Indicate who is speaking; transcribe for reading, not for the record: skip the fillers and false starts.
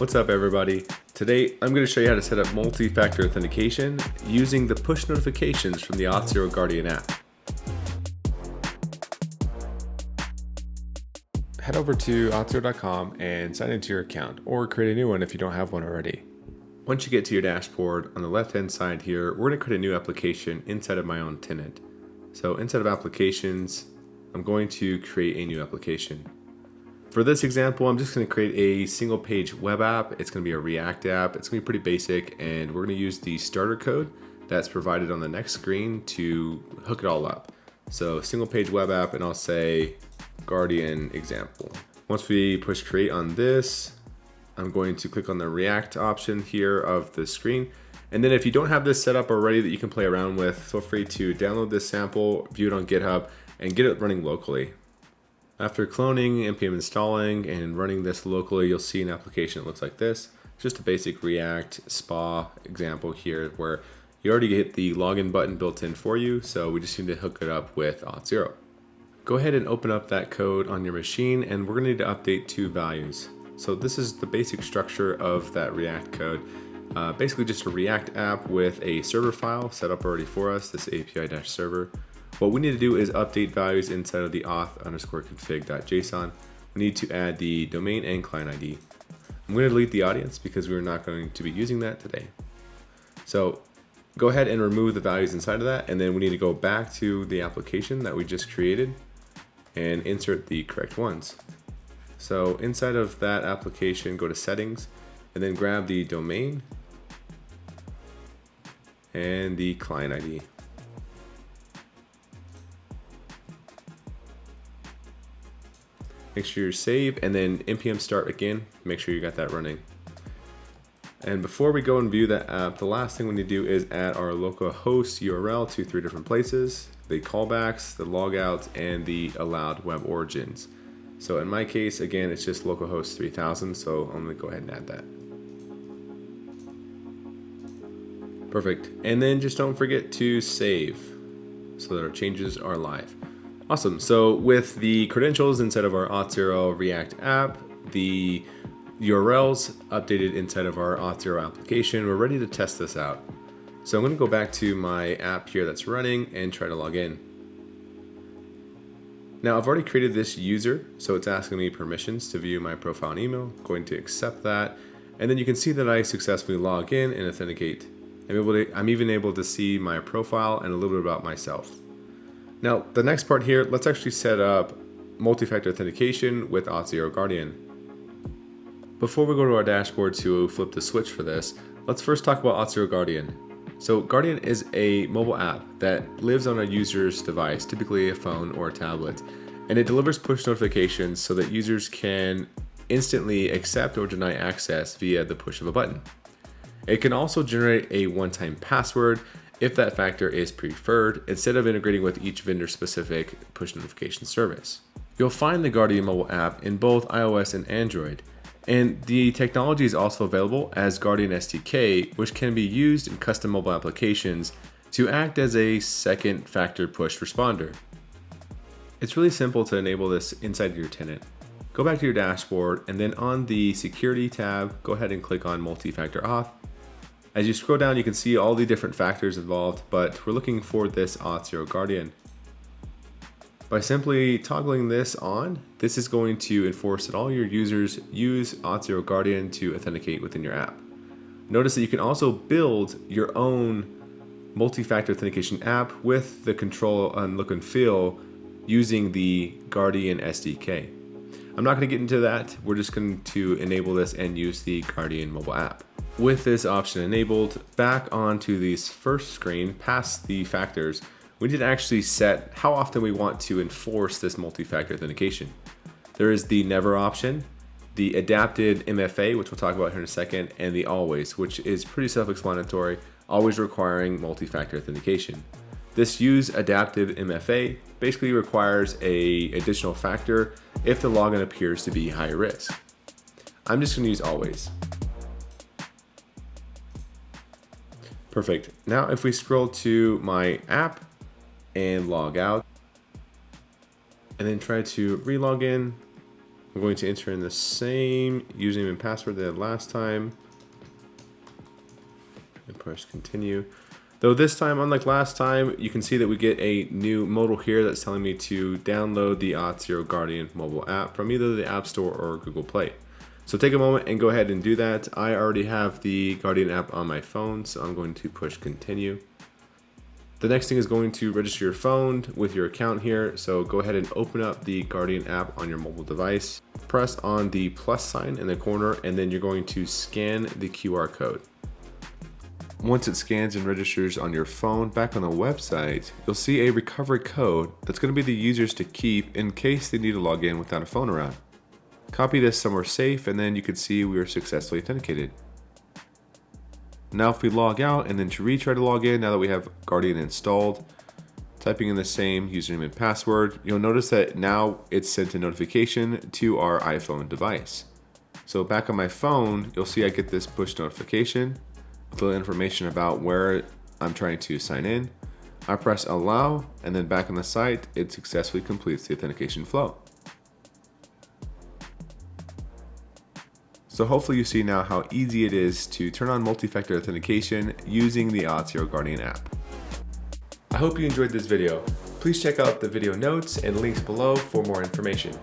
Speaker 1: What's up everybody? Today I'm going to show you how to set up multi-factor authentication using the push notifications from the Auth0 Guardian app. Head over to auth0.com and sign into your account, or create a new one if you don't have one already. Once you get to your dashboard, on the left hand side here, we're going to create a new application inside of my own tenant. So inside of applications, I'm going to create a new application. For this example, I'm just going to create a single page web app. It's going to be a React app. It's going to be pretty basic, and we're going to use the starter code that's provided on the next screen to hook it all up. So single page web app, and I'll say Guardian example. Once we push create on this, I'm going to click on the React option here of the screen. And then if you don't have this set up already that you can play around with, feel free to download this sample, view it on GitHub, and get it running locally. After cloning, npm installing, and running this locally, you'll see an application that looks like this. Just a basic React SPA example here where you already get the login button built in for you, so we just need to hook it up with Auth0. Go ahead and open up that code on your machine, and we're going to need to update two values. So this is the basic structure of that React code. Basically just a React app with a server file set up already for us, this API-server. What we need to do is update values inside of the auth_config.json. We need to add the domain and client ID. I'm going to delete the audience because we're not going to be using that today. So go ahead and remove the values inside of that, and then we need to go back to the application that we just created and insert the correct ones. So inside of that application, go to settings and then grab the domain and the client ID. Make sure you save and then npm start again. Make sure you got that running. And before we go and view that app, the last thing we need to do is add our localhost URL to 3 different places: the callbacks, the logouts, and the allowed web origins. So in my case, again, it's just localhost 3000, so I'm gonna go ahead and add that. Perfect. And then just don't forget to save so that our changes are live. Awesome. So with the credentials inside of our Auth0 React app, the URLs updated inside of our Auth0 application, we're ready to test this out. So I'm going to go back to my app here that's running and try to log in. Now I've already created this user, so it's asking me permissions to view my profile and email. I'm going to accept that. And then you can see that I successfully log in and authenticate. I'm even able to see my profile and a little bit about myself. Now, the next part here, let's actually set up multi-factor authentication with Auth0 Guardian. Before we go to our dashboard to flip the switch for this, let's first talk about Auth0 Guardian. So Guardian is a mobile app that lives on a user's device, typically a phone or a tablet, and it delivers push notifications so that users can instantly accept or deny access via the push of a button. It can also generate a one-time password if that factor is preferred, instead of integrating with each vendor-specific push notification service. You'll find the Guardian mobile app in both iOS and Android, and the technology is also available as Guardian SDK, which can be used in custom mobile applications to act as a second factor push responder. It's really simple to enable this inside your tenant. Go back to your dashboard, and then on the Security tab, go ahead and click on Multi-Factor Auth. As you scroll down, you can see all the different factors involved, but we're looking for this Auth0 Guardian. By simply toggling this on, this is going to enforce that all your users use Auth0 Guardian to authenticate within your app. Notice that you can also build your own multi-factor authentication app with the control and look and feel using the Guardian SDK. I'm not going to get into that. We're just going to enable this and use the Guardian mobile app. With this option enabled, back onto this first screen, past the factors, we need to actually set how often we want to enforce this multi-factor authentication. There is the never option, the adapted MFA, which we'll talk about here in a second, and the always, which is pretty self-explanatory, always requiring multi-factor authentication. This use adaptive MFA basically requires an additional factor if the login appears to be high risk. I'm just going to use always. Perfect. Now if we scroll to my app and log out, and then try to re-log in, I'm going to enter in the same username and password that I had last time. And push continue. Though this time, unlike last time, you can see that we get a new modal here that's telling me to download the Auth0 Guardian mobile app from either the App Store or Google Play. So take a moment and go ahead and do that. I already have the Guardian app on my phone, so I'm going to push continue. The next thing is going to register your phone with your account here. So go ahead and open up the Guardian app on your mobile device. Press on the plus sign in the corner, and then you're going to scan the QR code. Once it scans and registers on your phone, back on the website, you'll see a recovery code that's going to be the users to keep in case they need to log in without a phone around. Copy this somewhere safe, and then you can see we are successfully authenticated. Now if we log out and then to retry to log in, now that we have Guardian installed, typing in the same username and password, you'll notice that now it's sent a notification to our iPhone device. So back on my phone, you'll see I get this push notification with a little information about where I'm trying to sign in. I press allow, and then back on the site, it successfully completes the authentication flow. So hopefully you see now how easy it is to turn on multi-factor authentication using the Auth0 Guardian app. I hope you enjoyed this video. Please check out the video notes and links below for more information.